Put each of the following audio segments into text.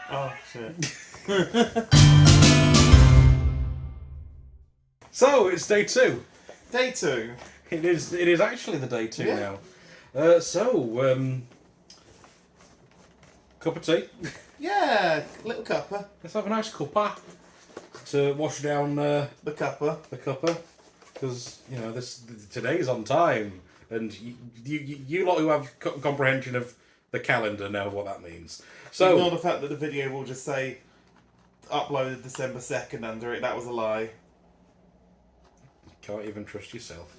Oh, shit. So, it's day 2. Day 2. It is actually the day 2 Yeah. now. Cup of tea. Yeah, little cuppa. Let's have a nice cuppa to wash down The cuppa. the cuppa. Because, you know, today's on time. And you lot who have comprehension of the calendar know what that means. So, Ignore the fact that the video will just say uploaded December 2nd under it. That was a lie. Can't even trust yourself.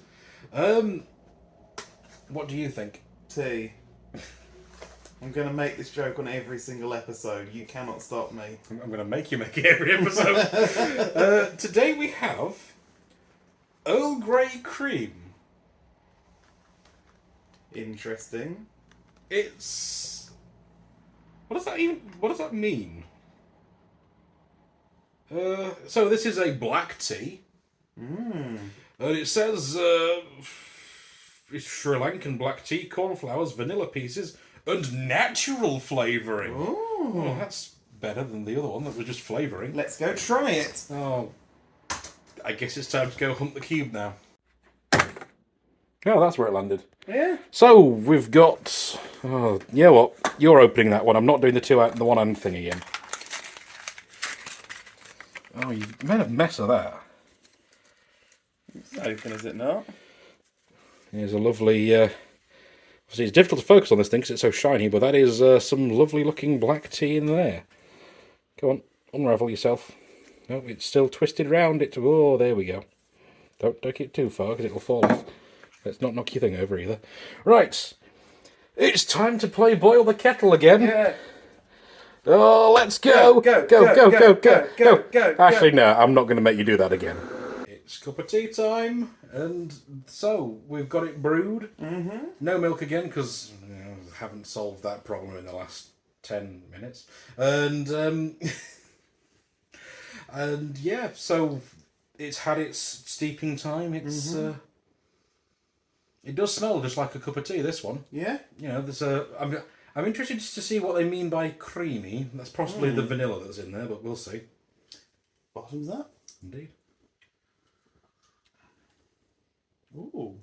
What do you think? Tea. I'm going to make this joke on every single episode. You cannot stop me. I'm going to make you make it every episode. Today we have Earl Grey cream. Interesting. It's... What does that mean? So this is a black tea. And it says it's Sri Lankan black tea, cornflowers, vanilla pieces, and natural flavouring. Ooh. Oh, that's better than the other one that was just flavouring. Let's go try it. Oh, I guess it's time to go hunt the cube now. Oh, that's where it landed. Yeah. So, we've got... Oh, yeah, well, you're opening that one. I'm not doing the one I'm thing again. Oh, you've made a mess of that. It's open, is it not? Here's a lovely... Obviously, it's difficult to focus on this thing because it's so shiny, but that is some lovely looking black tea in there. Go on, unravel yourself. No, it's still twisted round. Oh, there we go. Don't take it too far because it'll fall off. Let's not knock your thing over either. Right. It's time to play Boil the Kettle again. Yeah. Oh, let's go. Go. Actually, no, I'm not going to make you do that again. It's cup of tea time. And so, we've got it brewed. Mm-hmm. No milk again, because I haven't solved that problem in the last 10 minutes. And, and yeah, so it's had its steeping time. It's, it does smell just like a cup of tea, this one. Yeah? You know, there's I'm interested to see what they mean by creamy. That's possibly the vanilla that's in there, but we'll see. Bottom's up. Indeed. Ooh.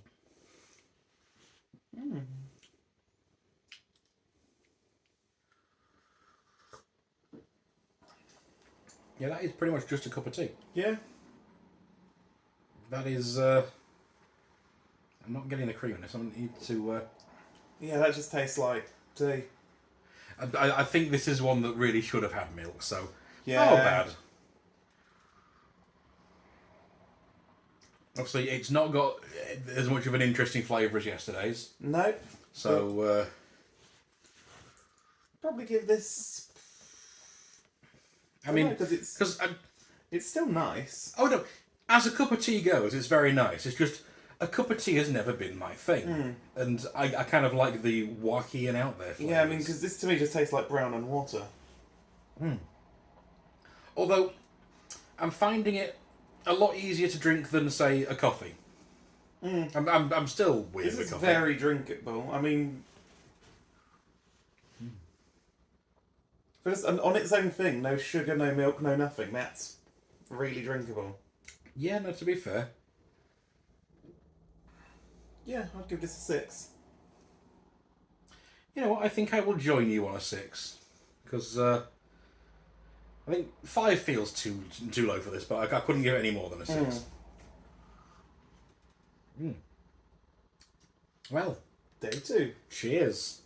Yeah, that is pretty much just a cup of tea. Yeah. That is, I'm not getting the creaminess. I need to, Yeah, that just tastes like tea. I think this is one that really should have had milk, so Yeah. not bad. Obviously, it's not got as much of an interesting flavour as yesterday's. Nope. So, probably give this... I mean, because it's still nice. Oh no, as a cup of tea goes, it's very nice. It's just, a cup of tea has never been my thing. And I kind of like the wacky and out there flavours. Yeah, I mean, because this to me just tastes like brown and water. Although, I'm finding it a lot easier to drink than, say, a coffee. I'm still weird This with is coffee. very drinkable. I mean... Just on its own thing, no sugar, no milk, no nothing. That's really drinkable. Yeah, no, to be fair. Yeah, I'd give this a 6. You know what, I think I will join you on a 6. Because, I think 5 feels too low for this, but I couldn't give it any more than a 6. Well, Day 2. cheers.